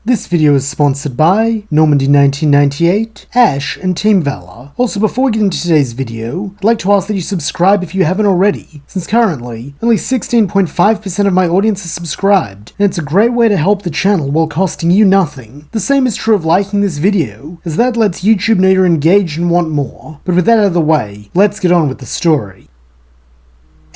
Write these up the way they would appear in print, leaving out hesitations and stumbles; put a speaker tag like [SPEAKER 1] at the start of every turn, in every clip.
[SPEAKER 1] This video is sponsored by Normandy1998, Ash, and Team Valor. Also, before we get into today's video, I'd like to ask that you subscribe if you haven't already, since currently, only 16.5% of my audience is subscribed, and it's a great way to help the channel while costing you nothing. The same is true of liking this video, as that lets YouTube know you're engaged and want more. But with that out of the way, let's get on with the story.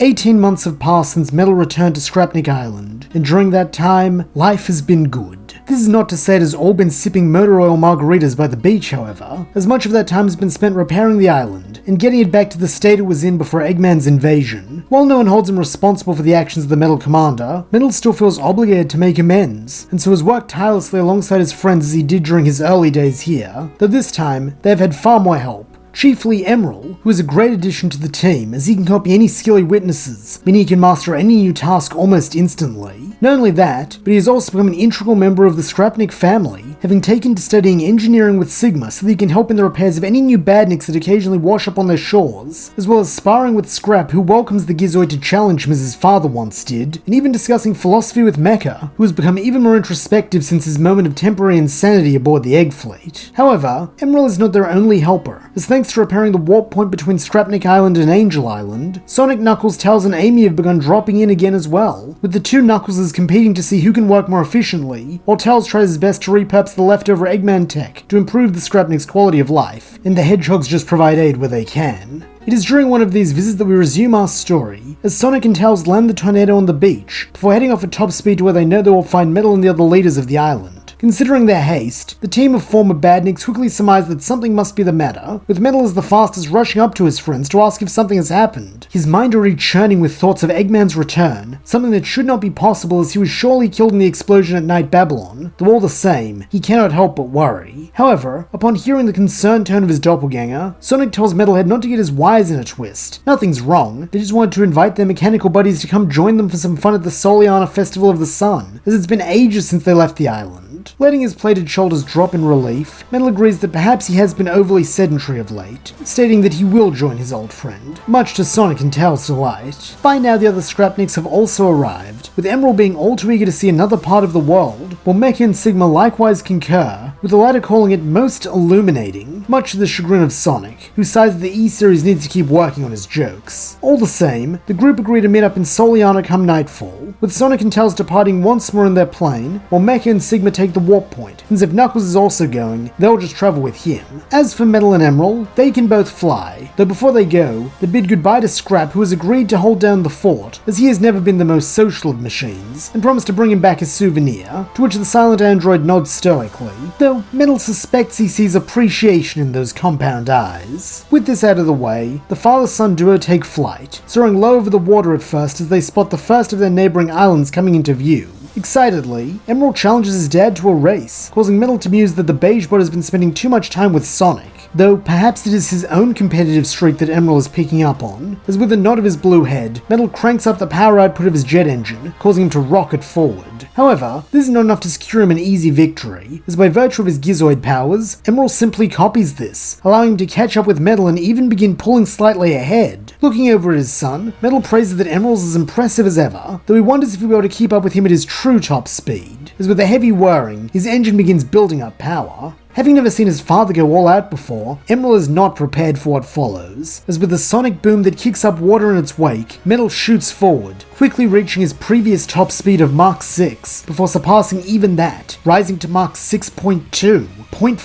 [SPEAKER 1] 18 months have passed since Metal returned to Scrapnik Island, and during that time, life has been good. This is not to say it has all been sipping motor oil margaritas by the beach, however, as much of that time has been spent repairing the island, and getting it back to the state it was in before Eggman's invasion. While no one holds him responsible for the actions of the Metal Commander, Metal still feels obligated to make amends, and so has worked tirelessly alongside his friends as he did during his early days here, though this time, they have had far more help. Chiefly Emerald, who is a great addition to the team as he can copy any skill he witnesses, meaning he can master any new task almost instantly. Not only that, but he has also become an integral member of the Scrapnik family, having taken to studying engineering with Sigma so that he can help in the repairs of any new badniks that occasionally wash up on their shores, as well as sparring with Scrap, who welcomes the Gizoid to challenge him as his father once did, and even discussing philosophy with Mecha, who has become even more introspective since his moment of temporary insanity aboard the Egg Fleet. However, Emerald is not their only helper, as thanks to repairing the warp point between Scrapnik Island and Angel Island, Sonic, Knuckles, Tails, and Amy have begun dropping in again as well, with the two Knuckleses competing to see who can work more efficiently, while Tails tries his best to repurpose the leftover Eggman tech to improve the Scrapnik's quality of life, and the Hedgehogs just provide aid where they can. It is during one of these visits that we resume our story, as Sonic and Tails land the tornado on the beach, before heading off at top speed to where they know they will find Metal and the other leaders of the island. Considering their haste, the team of former badniks quickly surmise that something must be the matter, with Metal as the fastest rushing up to his friends to ask if something has happened, his mind already churning with thoughts of Eggman's return, something that should not be possible as he was surely killed in the explosion at Night Babylon, though all the same, he cannot help but worry. However, upon hearing the concerned tone of his doppelganger, Sonic tells Metalhead not to get his wires in a twist. Nothing's wrong, they just wanted to invite their mechanical buddies to come join them for some fun at the Soliana Festival of the Sun, as it's been ages since they left the island. Letting his plated shoulders drop in relief, Metal agrees that perhaps he has been overly sedentary of late, stating that he will join his old friend, much to Sonic and Tails' delight. By now the other Scrapniks have also arrived, with Emerald being all too eager to see another part of the world, while Mecha and Sigma likewise concur, with the latter calling it most illuminating, much to the chagrin of Sonic, who sighs that the E-Series needs to keep working on his jokes. All the same, the group agree to meet up in Soliana come nightfall, with Sonic and Tails departing once more in their plane, while Mecha and Sigma take the warp point, since if Knuckles is also going, they'll just travel with him. As for Metal and Emerald, they can both fly, though before they go, they bid goodbye to Scrap, who has agreed to hold down the fort, as he has never been the most social of machines, and promised to bring him back a souvenir, to which the silent android nods stoically, though Metal suspects he sees appreciation in those compound eyes. With this out of the way, the father-son duo take flight, soaring low over the water at first as they spot the first of their neighboring islands coming into view. Excitedly, Emerald challenges his dad to a race, causing Metal to muse that the beige bot has been spending too much time with Sonic, though perhaps it is his own competitive streak that Emerald is picking up on, as with a nod of his blue head, Metal cranks up the power output of his jet engine, causing him to rocket forward. However, this is not enough to secure him an easy victory, as by virtue of his Gizoid powers, Emerald simply copies this, allowing him to catch up with Metal and even begin pulling slightly ahead. Looking over at his son, Metal praises that Emerald is as impressive as ever, though he wonders if he'll be able to keep up with him at his true top speed, as with a heavy whirring, his engine begins building up power. Having never seen his father go all out before, Emerald is not prepared for what follows, as with a sonic boom that kicks up water in its wake, Metal shoots forward, quickly reaching his previous top speed of Mach 6, before surpassing even that, rising to Mach 6.2, 0.5,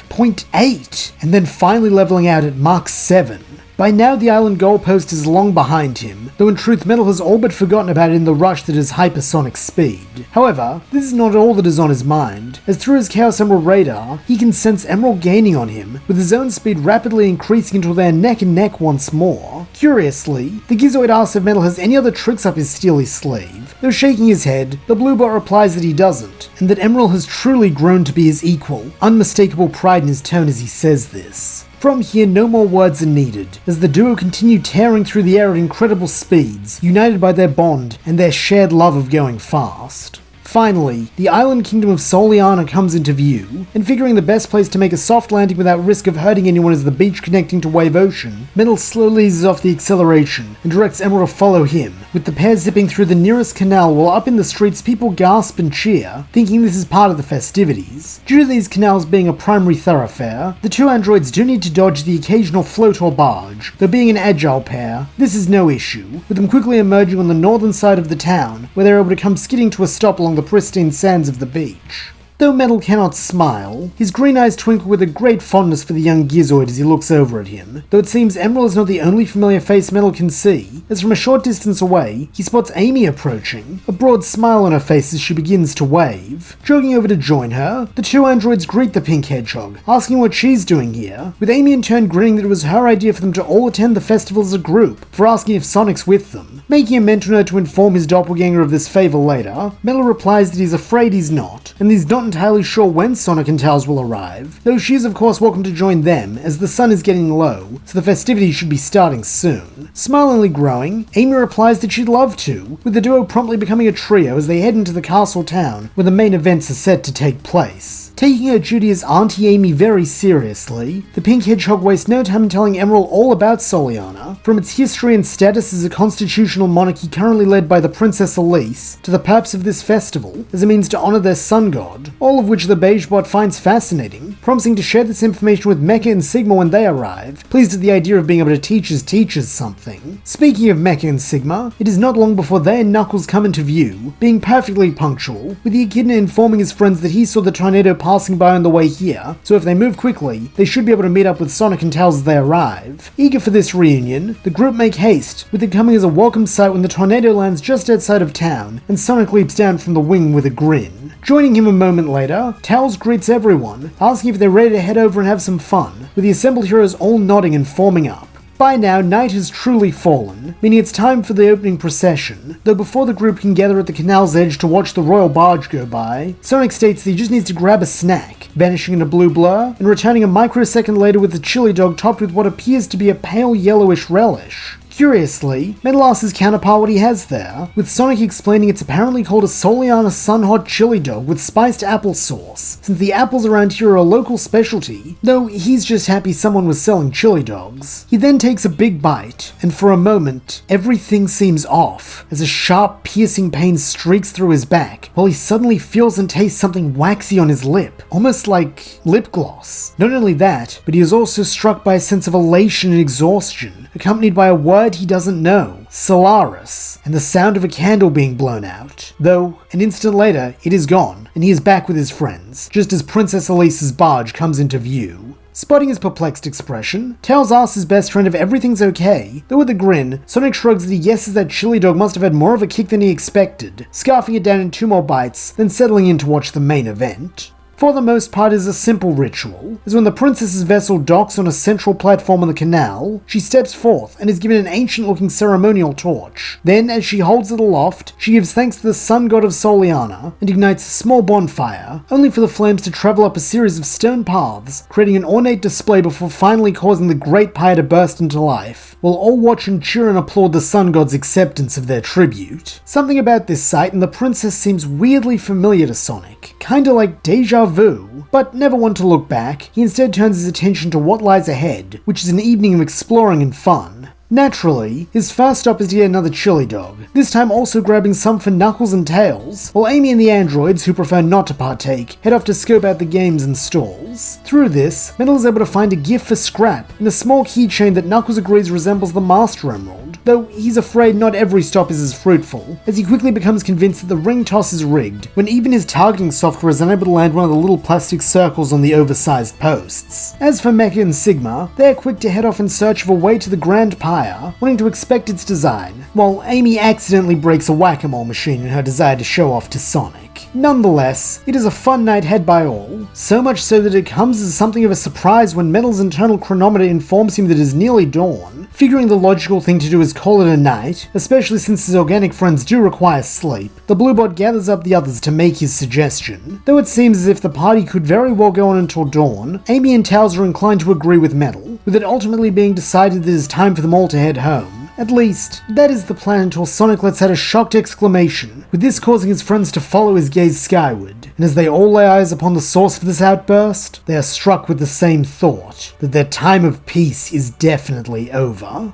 [SPEAKER 1] 0.8, and then finally leveling out at Mach 7. By now the island goalpost is long behind him, though in truth Metal has all but forgotten about it in the rush that is hypersonic speed. However, this is not all that is on his mind, as through his Chaos Emerald radar, he can sense Emerald gaining on him, with his own speed rapidly increasing until they are neck and neck once more. Curiously, the Gizoid asks if Metal has any other tricks up his steely sleeve, though shaking his head, the Blue Bot replies that he doesn't, and that Emerald has truly grown to be his equal, unmistakable pride in his tone as he says this. From here, no more words are needed, as the duo continue tearing through the air at incredible speeds, united by their bond and their shared love of going fast. Finally, the island kingdom of Soleanna comes into view, and figuring the best place to make a soft landing without risk of hurting anyone is the beach connecting to Wave Ocean, Metal slowly eases off the acceleration and directs Emerald to follow him, with the pair zipping through the nearest canal while up in the streets people gasp and cheer, thinking this is part of the festivities. Due to these canals being a primary thoroughfare, the two androids do need to dodge the occasional float or barge, though being an agile pair, this is no issue, with them quickly emerging on the northern side of the town, where they're able to come skidding to a stop along the pristine sands of the beach. Though Metal cannot smile, his green eyes twinkle with a great fondness for the young Gizoid as he looks over at him, though it seems Emerald is not the only familiar face Metal can see, as from a short distance away, he spots Amy approaching, a broad smile on her face as she begins to wave. Jogging over to join her, the two androids greet the pink hedgehog, asking what she's doing here, with Amy in turn grinning that it was her idea for them to all attend the festival as a group, for asking if Sonic's with them. Making a mental note to inform his doppelganger of this favor later, Metal replies that he's afraid he's not, and he's not entirely sure when Sonic and Tails will arrive, though she is of course welcome to join them as the sun is getting low, so the festivities should be starting soon. Smilingly growing, Amy replies that she'd love to, with the duo promptly becoming a trio as they head into the castle town where the main events are set to take place. Taking her duty as Auntie Amy very seriously, the pink hedgehog wastes no time in telling Emerald all about Soliana, from its history and status as a constitutional monarchy currently led by the Princess Elise, to the purpose of this festival as a means to honor their sun god, all of which the beige bot finds fascinating, promising to share this information with Mecha and Sigma when they arrive, pleased at the idea of being able to teach his teachers something. Speaking of Mecha and Sigma, it is not long before they and Knuckles come into view, being perfectly punctual, with the Echidna informing his friends that he saw the tornado passing by on the way here, so if they move quickly, they should be able to meet up with Sonic and Tails as they arrive. Eager for this reunion, the group make haste, with it coming as a welcome sight when the tornado lands just outside of town, and Sonic leaps down from the wing with a grin. Joining him a moment later, Tails greets everyone, asking if they're ready to head over and have some fun, with the assembled heroes all nodding and forming up. By now, night has truly fallen, meaning it's time for the opening procession, though before the group can gather at the canal's edge to watch the royal barge go by, Sonic states that he just needs to grab a snack, vanishing in a blue blur, and returning a microsecond later with the chili dog topped with what appears to be a pale yellowish relish. Curiously, Metal asks his counterpart what he has there, with Sonic explaining it's apparently called a Soliana Sun Hot Chili Dog with spiced applesauce, since the apples around here are a local specialty, though he's just happy someone was selling chili dogs. He then takes a big bite, and for a moment, everything seems off, as a sharp, piercing pain streaks through his back, while he suddenly feels and tastes something waxy on his lip, almost like lip gloss. Not only that, but he is also struck by a sense of elation and exhaustion, accompanied by a word he doesn't know, Solaris, and the sound of a candle being blown out. Though, an instant later, it is gone, and he is back with his friends, just as Princess Elise's barge comes into view. Spotting his perplexed expression, Tails asks his best friend if everything's okay, though with a grin, Sonic shrugs that he guesses that chili dog must have had more of a kick than he expected, scarfing it down in 2 more bites, then settling in to watch the main event. For the most part, is a simple ritual, as when the princess's vessel docks on a central platform on the canal, she steps forth and is given an ancient-looking ceremonial torch. Then, as she holds it aloft, she gives thanks to the sun god of Soliana and ignites a small bonfire, only for the flames to travel up a series of stone paths, creating an ornate display before finally causing the great pyre to burst into life, while all watch and cheer and applaud the sun god's acceptance of their tribute. Something about this sight and the princess seems weirdly familiar to Sonic, kinda like deja vu, but never one to look back. He instead turns his attention to what lies ahead, which is an evening of exploring and fun. Naturally, his first stop is to get another chili dog, this time also grabbing some for Knuckles and Tails, while Amy and the androids, who prefer not to partake, head off to scope out the games and stalls. Through this, Metal is able to find a gift for Scrap in a small keychain that Knuckles agrees resembles the Master Emerald, though he's afraid not every stop is as fruitful, as he quickly becomes convinced that the ring toss is rigged, when even his targeting software is unable to land one of the little plastic circles on the oversized posts. As for Mecha and Sigma, they are quick to head off in search of a way to the Grand Pyre, wanting to inspect its design, while Amy accidentally breaks a whack-a-mole machine in her desire to show off to Sonic. Nonetheless, it is a fun night had by all, so much so that it comes as something of a surprise when Metal's internal chronometer informs him that it is nearly dawn. Figuring the logical thing to do is call it a night, especially since his organic friends do require sleep, the Bluebot gathers up the others to make his suggestion. Though it seems as if the party could very well go on until dawn, Amy and Tails are inclined to agree with Metal, with it ultimately being decided that it is time for them all to head home. At least, that is the plan until Sonic lets out a shocked exclamation, with this causing his friends to follow his gaze skyward, and as they all lay eyes upon the source of this outburst, they are struck with the same thought, that their time of peace is definitely over.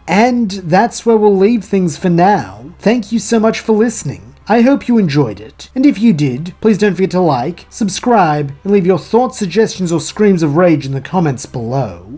[SPEAKER 1] And that's where we'll leave things for now. Thank you so much for listening. I hope you enjoyed it, and if you did, please don't forget to like, subscribe, and leave your thoughts, suggestions, or screams of rage in the comments below.